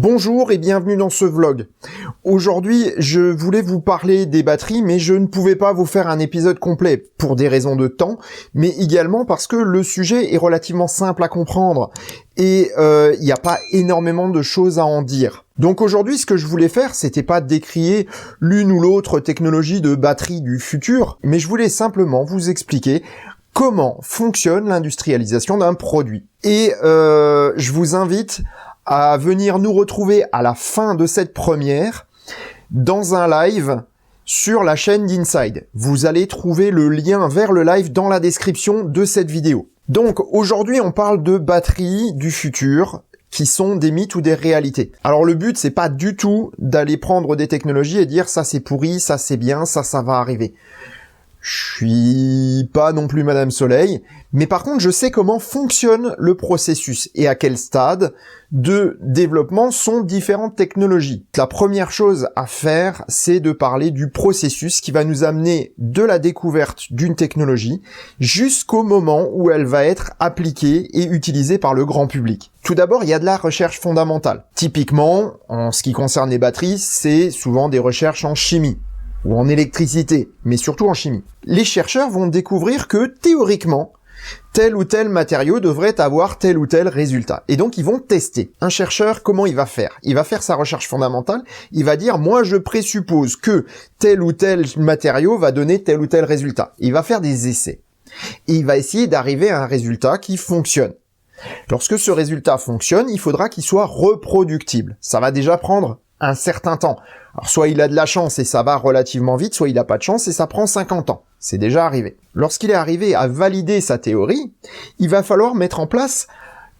Bonjour et bienvenue dans ce vlog. Aujourd'hui, je voulais vous parler des batteries, mais je ne pouvais pas vous faire un épisode complet pour des raisons de temps, mais également parce que le sujet est relativement simple à comprendre et il n'y a pas énormément de choses à en dire. Donc aujourd'hui, ce que je voulais faire, c'était pas décrier l'une ou l'autre technologie de batterie du futur, mais je voulais simplement vous expliquer comment fonctionne l'industrialisation d'un produit. Et je vous invite à venir nous retrouver à la fin de cette première dans un live sur la chaîne d'Inside. Vous allez trouver le lien vers le live dans la description de cette vidéo. Donc aujourd'hui, on parle de batteries du futur qui sont des mythes ou des réalités. Alors le but, c'est pas du tout d'aller prendre des technologies et dire ça c'est pourri, ça c'est bien, ça va arriver. Je suis pas non plus Madame Soleil, mais par contre je sais comment fonctionne le processus et à quel stade de développement sont différentes technologies. La première chose à faire, c'est de parler du processus qui va nous amener de la découverte d'une technologie jusqu'au moment où elle va être appliquée et utilisée par le grand public. Tout d'abord, il y a de la recherche fondamentale. Typiquement, en ce qui concerne les batteries, c'est souvent des recherches en chimie ou en électricité, mais surtout en chimie. Les chercheurs vont découvrir que, théoriquement, tel ou tel matériau devrait avoir tel ou tel résultat. Et donc, ils vont tester. Un chercheur, comment il va faire? Il va faire sa recherche fondamentale, il va dire, moi, je présuppose que tel ou tel matériau va donner tel ou tel résultat. Il va faire des essais. Et il va essayer d'arriver à un résultat qui fonctionne. Lorsque ce résultat fonctionne, il faudra qu'il soit reproductible. Ça va déjà prendre un certain temps. Alors soit il a de la chance et ça va relativement vite, soit il n'a pas de chance et ça prend 50 ans. C'est déjà arrivé. Lorsqu'il est arrivé à valider sa théorie, il va falloir mettre en place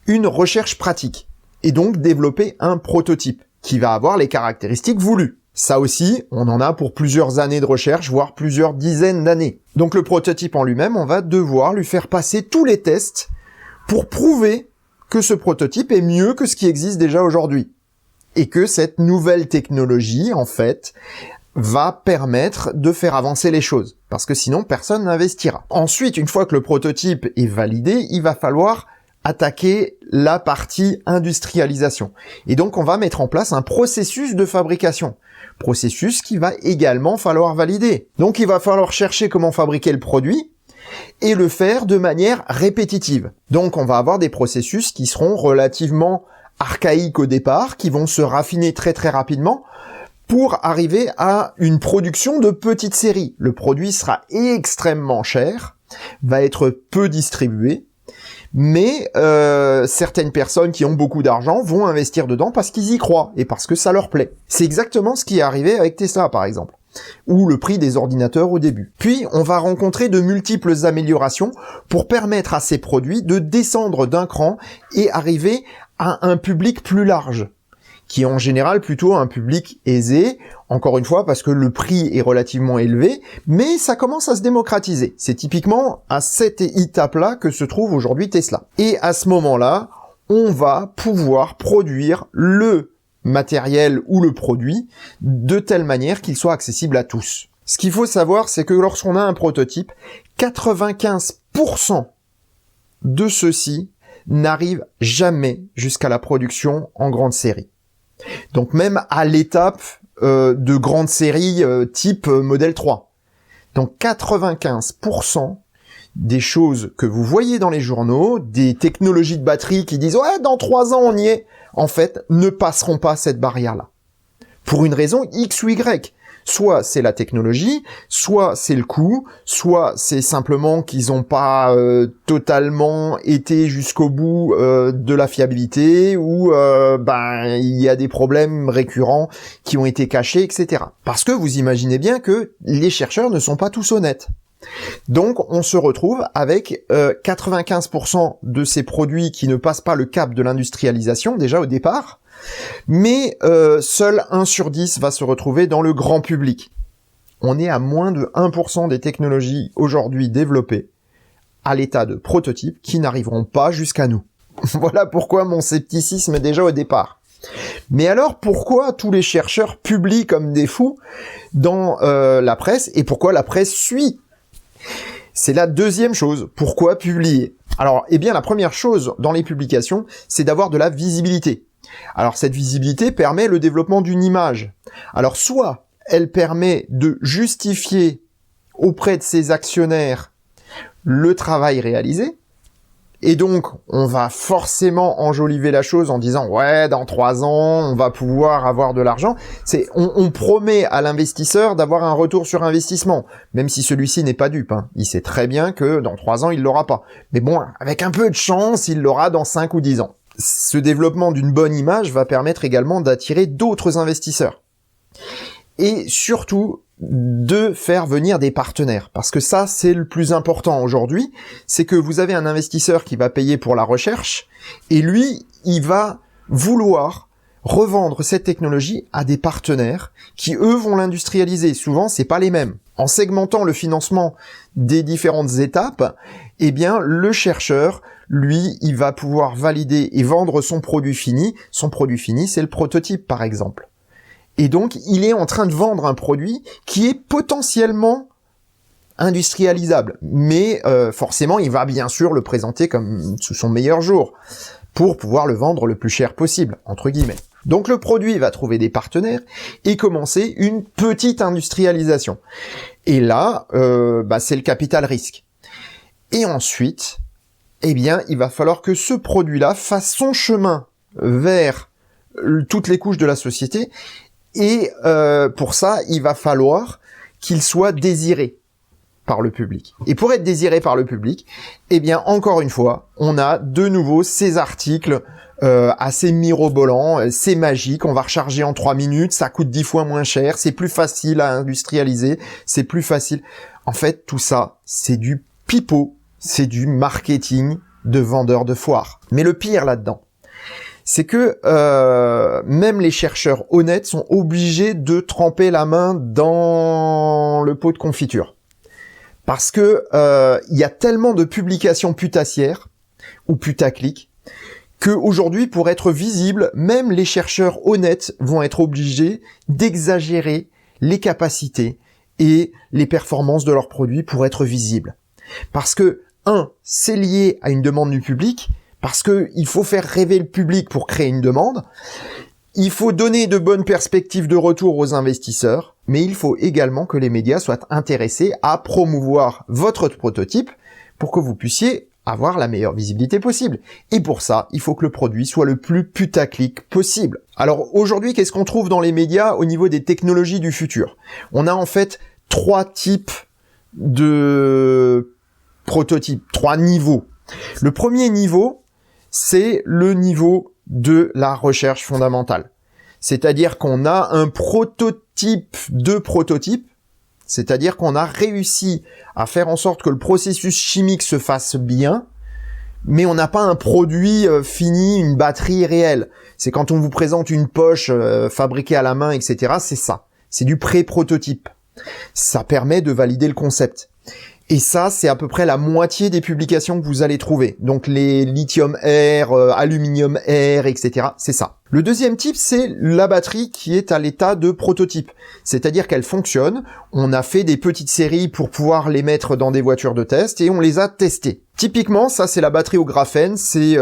une recherche pratique et donc développer un prototype qui va avoir les caractéristiques voulues. Ça aussi, on en a pour plusieurs années de recherche, voire plusieurs dizaines d'années. Donc le prototype en lui-même, on va devoir lui faire passer tous les tests pour prouver que ce prototype est mieux que ce qui existe déjà aujourd'hui. Et que cette nouvelle technologie, en fait, va permettre de faire avancer les choses. Parce que sinon, personne n'investira. Ensuite, une fois que le prototype est validé, il va falloir attaquer la partie industrialisation. Et donc, on va mettre en place un processus de fabrication. Processus qu'il va également falloir valider. Donc, il va falloir chercher comment fabriquer le produit et le faire de manière répétitive. Donc, on va avoir des processus qui seront relativement archaïques au départ, qui vont se raffiner très très rapidement pour arriver à une production de petites séries. Le produit sera extrêmement cher, va être peu distribué, mais certaines personnes qui ont beaucoup d'argent vont investir dedans parce qu'ils y croient et parce que ça leur plaît. C'est exactement ce qui est arrivé avec Tesla par exemple, ou le prix des ordinateurs au début. Puis on va rencontrer de multiples améliorations pour permettre à ces produits de descendre d'un cran et arriver à un public plus large, qui est en général plutôt un public aisé, encore une fois parce que le prix est relativement élevé, mais ça commence à se démocratiser. C'est typiquement à cette étape-là que se trouve aujourd'hui Tesla. Et à ce moment-là, on va pouvoir produire le matériel ou le produit de telle manière qu'il soit accessible à tous. Ce qu'il faut savoir, c'est que lorsqu'on a un prototype, 95% de ceux-ci n'arrive jamais jusqu'à la production en grande série. Donc même à l'étape de grande série type Model 3. Donc 95% des choses que vous voyez dans les journaux, des technologies de batterie qui disent « Ouais, dans 3 ans on y est », en fait, ne passeront pas cette barrière-là. Pour une raison X ou Y. Soit c'est la technologie, soit c'est le coût, soit c'est simplement qu'ils n'ont pas totalement été jusqu'au bout de la fiabilité, ou il y a des problèmes récurrents qui ont été cachés, etc. Parce que vous imaginez bien que les chercheurs ne sont pas tous honnêtes. Donc on se retrouve avec 95% de ces produits qui ne passent pas le cap de l'industrialisation déjà au départ, mais seul 1 sur 10 va se retrouver dans le grand public. On est à moins de 1% des technologies aujourd'hui développées à l'état de prototype qui n'arriveront pas jusqu'à nous. Voilà pourquoi mon scepticisme déjà au départ. Mais alors pourquoi tous les chercheurs publient comme des fous dans la presse et pourquoi la presse suit ? C'est la deuxième chose. Pourquoi publier? Alors, la première chose dans les publications, c'est d'avoir de la visibilité. Alors cette visibilité permet le développement d'une image. Alors soit elle permet de justifier auprès de ses actionnaires le travail réalisé, et donc on va forcément enjoliver la chose en disant ouais, dans 3 ans on va pouvoir avoir de l'argent. On promet à l'investisseur d'avoir un retour sur investissement, même si celui-ci n'est pas dupe, hein. Il sait très bien que dans 3 ans il l'aura pas, mais bon, avec un peu de chance il l'aura dans 5 ou 10 ans. Ce développement d'une bonne image va permettre également d'attirer d'autres investisseurs et surtout de faire venir des partenaires. Parce que ça, c'est le plus important aujourd'hui, c'est que vous avez un investisseur qui va payer pour la recherche, et lui, il va vouloir revendre cette technologie à des partenaires qui, eux, vont l'industrialiser. Souvent, c'est pas les mêmes. En segmentant le financement des différentes étapes, eh bien, le chercheur, lui, il va pouvoir valider et vendre son produit fini. Son produit fini, c'est le prototype, par exemple. Et donc, il est en train de vendre un produit qui est potentiellement industrialisable. Mais forcément, il va bien sûr le présenter comme sous son meilleur jour pour pouvoir le vendre le plus cher possible, entre guillemets. Donc, le produit va trouver des partenaires et commencer une petite industrialisation. Et là, c'est le capital risque. Et ensuite, eh bien, il va falloir que ce produit-là fasse son chemin vers toutes les couches de la société. Et pour ça, il va falloir qu'il soit désiré par le public. Et pour être désiré par le public, eh bien, encore une fois, on a de nouveau ces articles assez mirobolants, c'est magique, on va recharger en 3 minutes, ça coûte 10 fois moins cher, c'est plus facile à industrialiser, c'est plus facile. En fait, tout ça, c'est du pipeau, c'est du marketing de vendeurs de foire. Mais le pire là-dedans, c'est que même les chercheurs honnêtes sont obligés de tremper la main dans le pot de confiture. Parce que il y a tellement de publications putassières ou putaclic que aujourd'hui, pour être visible, même les chercheurs honnêtes vont être obligés d'exagérer les capacités et les performances de leurs produits pour être visibles. Parce que, c'est lié à une demande du public, parce que il faut faire rêver le public pour créer une demande, il faut donner de bonnes perspectives de retour aux investisseurs, mais il faut également que les médias soient intéressés à promouvoir votre prototype pour que vous puissiez avoir la meilleure visibilité possible. Et pour ça, il faut que le produit soit le plus putaclic possible. Alors aujourd'hui, qu'est-ce qu'on trouve dans les médias au niveau des technologies du futur ? On a en fait 3 types de prototypes, 3 niveaux. Le premier niveau, c'est le niveau de la recherche fondamentale. C'est-à-dire qu'on a un prototype de prototype, c'est-à-dire qu'on a réussi à faire en sorte que le processus chimique se fasse bien, mais on n'a pas un produit fini, une batterie réelle. C'est quand on vous présente une poche fabriquée à la main, etc. C'est ça. C'est du pré-prototype. Ça permet de valider le concept. Et ça, c'est à peu près la moitié des publications que vous allez trouver. Donc les lithium-air, aluminium-air, etc. C'est ça. Le deuxième type, c'est la batterie qui est à l'état de prototype. C'est-à-dire qu'elle fonctionne. On a fait des petites séries pour pouvoir les mettre dans des voitures de test et on les a testées. Typiquement, ça, c'est la batterie au graphène. C'est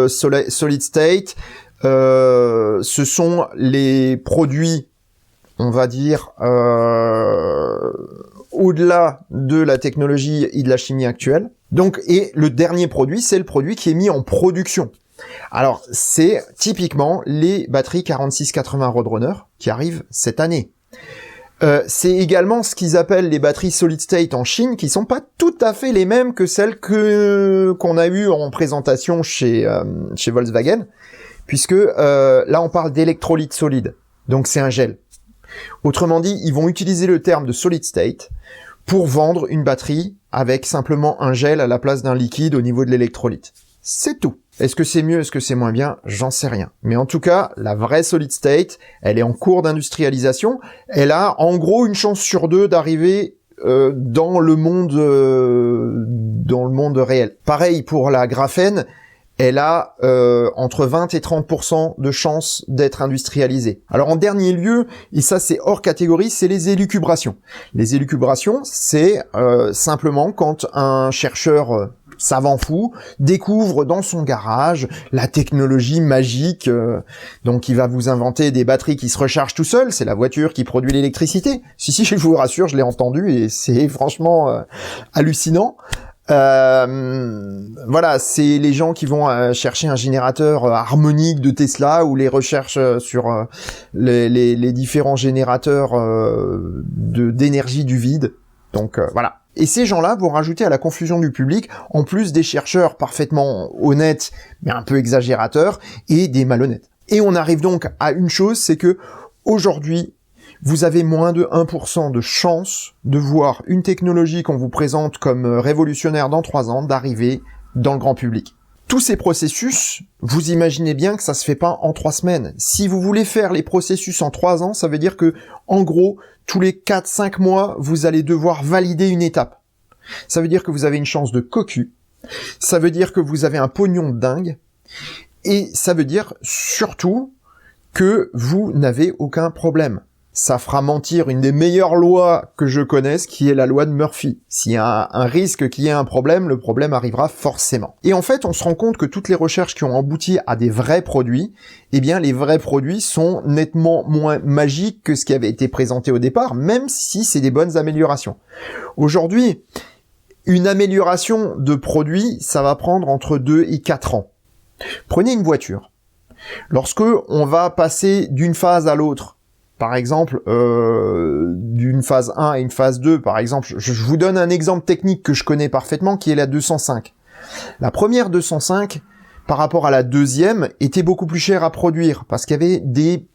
solid state. Ce sont les produits, on va dire, au-delà de la technologie et de la chimie actuelle. Donc, et le dernier produit, c'est le produit qui est mis en production. Alors, c'est typiquement les batteries 4680 Roadrunner qui arrivent cette année. C'est également ce qu'ils appellent les batteries solid state en Chine, qui sont pas tout à fait les mêmes que celles qu'on a eues en présentation chez Volkswagen, puisque là on parle d'électrolyte solide, donc c'est un gel. Autrement dit, ils vont utiliser le terme de solid state pour vendre une batterie avec simplement un gel à la place d'un liquide au niveau de l'électrolyte. C'est tout. Est-ce que c'est mieux, est-ce que c'est moins bien ? J'en sais rien. Mais en tout cas, la vraie solid state, elle est en cours d'industrialisation. Elle a en gros une chance sur 2 d'arriver dans le monde réel. Pareil pour la graphène, elle a entre 20 et 30% de chances d'être industrialisée. Alors en dernier lieu, et ça c'est hors catégorie, c'est les élucubrations. Les élucubrations, c'est simplement quand un chercheur savant fou, découvre dans son garage la technologie magique. Donc il va vous inventer des batteries qui se rechargent tout seul, c'est la voiture qui produit l'électricité. Si, je vous rassure, je l'ai entendu et c'est franchement hallucinant. Voilà, c'est les gens qui vont chercher un générateur harmonique de Tesla ou les recherches sur les différents générateurs d'énergie du vide. Donc voilà. Et ces gens-là vont rajouter à la confusion du public, en plus des chercheurs parfaitement honnêtes, mais un peu exagérateurs, et des malhonnêtes. Et on arrive donc à une chose, c'est que aujourd'hui, vous avez moins de 1% de chance de voir une technologie qu'on vous présente comme révolutionnaire dans 3 ans d'arriver dans le grand public. Tous ces processus, vous imaginez bien que ça se fait pas en 3 semaines. Si vous voulez faire les processus en 3 ans, ça veut dire que, en gros, tous les 4-5 mois, vous allez devoir valider une étape. Ça veut dire que vous avez une chance de cocu. Ça veut dire que vous avez un pognon de dingue. Et ça veut dire, surtout, que vous n'avez aucun problème. Ça fera mentir une des meilleures lois que je connaisse, qui est la loi de Murphy. S'il y a un risque qu'il y ait un problème, le problème arrivera forcément. Et en fait, on se rend compte que toutes les recherches qui ont abouti à des vrais produits, eh bien, les vrais produits sont nettement moins magiques que ce qui avait été présenté au départ, même si c'est des bonnes améliorations. Aujourd'hui, une amélioration de produit, ça va prendre entre 2 et 4 ans. Prenez une voiture. Lorsque on va passer d'une phase à l'autre, par exemple, d'une phase 1 à une phase 2, par exemple, je vous donne un exemple technique que je connais parfaitement, qui est la 205. La première 205, par rapport à la deuxième, était beaucoup plus chère à produire, parce qu'il y avait des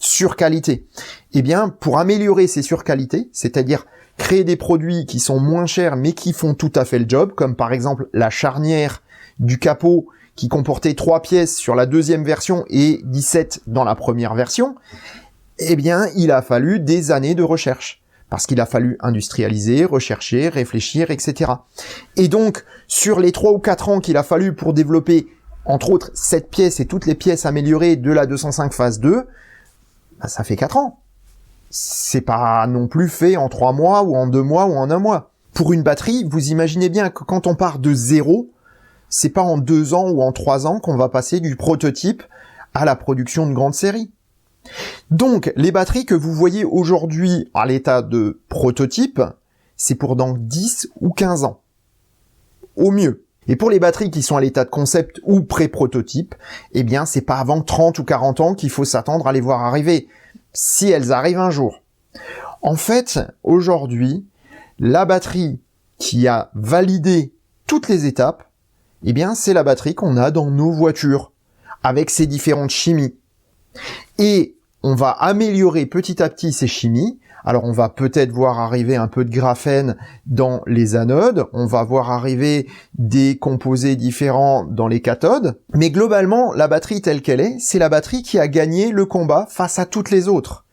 surqualités. Eh bien, pour améliorer ces surqualités, c'est-à-dire créer des produits qui sont moins chers, mais qui font tout à fait le job, comme par exemple la charnière du capot, qui comportait 3 pièces sur la deuxième version et 17 dans la première version, eh bien, il a fallu des années de recherche. Parce qu'il a fallu industrialiser, rechercher, réfléchir, etc. Et donc, sur les 3 ou 4 ans qu'il a fallu pour développer, entre autres, cette pièce et toutes les pièces améliorées de la 205 phase 2, bah, ça fait 4 ans. C'est pas non plus fait en 3 mois, ou en 2 mois, ou en 1 mois. Pour une batterie, vous imaginez bien que quand on part de zéro, c'est pas en 2 ans ou en 3 ans qu'on va passer du prototype à la production de grande série. Donc, les batteries que vous voyez aujourd'hui à l'état de prototype, c'est pour dans 10 ou 15 ans. Au mieux. Et pour les batteries qui sont à l'état de concept ou pré-prototype, eh bien, c'est pas avant 30 ou 40 ans qu'il faut s'attendre à les voir arriver. Si elles arrivent un jour. En fait, aujourd'hui, la batterie qui a validé toutes les étapes, eh bien, c'est la batterie qu'on a dans nos voitures, avec ses différentes chimies. Et on va améliorer petit à petit ces chimies. Alors on va peut-être voir arriver un peu de graphène dans les anodes, on va voir arriver des composés différents dans les cathodes, mais globalement, la batterie telle qu'elle est, c'est la batterie qui a gagné le combat face à toutes les autres.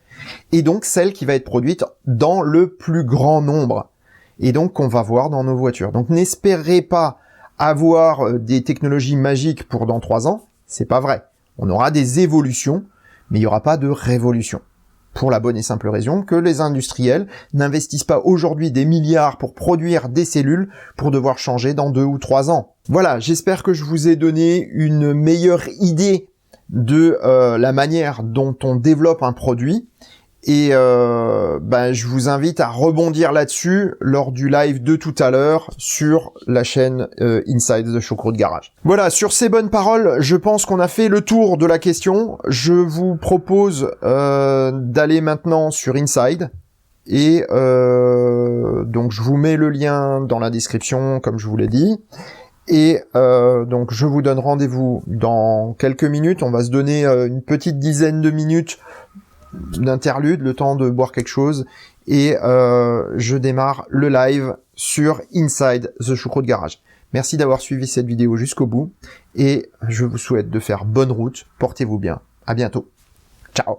Et donc celle qui va être produite dans le plus grand nombre. Et donc qu'on va voir dans nos voitures. Donc n'espérez pas avoir des technologies magiques pour dans 3 ans, c'est pas vrai. On aura des évolutions, mais il n'y aura pas de révolution. Pour la bonne et simple raison que les industriels n'investissent pas aujourd'hui des milliards pour produire des cellules pour devoir changer dans 2 ou 3 ans. Voilà, j'espère que je vous ai donné une meilleure idée de la manière dont on développe un produit. Et je vous invite à rebondir là-dessus lors du live de tout à l'heure sur la chaîne Inside the Choucroute Garage. Voilà, sur ces bonnes paroles, je pense qu'on a fait le tour de la question. Je vous propose d'aller maintenant sur Inside. Et donc je vous mets le lien dans la description, comme je vous l'ai dit. Et donc je vous donne rendez-vous dans quelques minutes. On va se donner une petite dizaine de minutes d'interlude, le temps de boire quelque chose, et je démarre le live sur Inside the Choucroute Garage. Merci d'avoir suivi cette vidéo jusqu'au bout, et je vous souhaite de faire bonne route, portez-vous bien, à bientôt, ciao.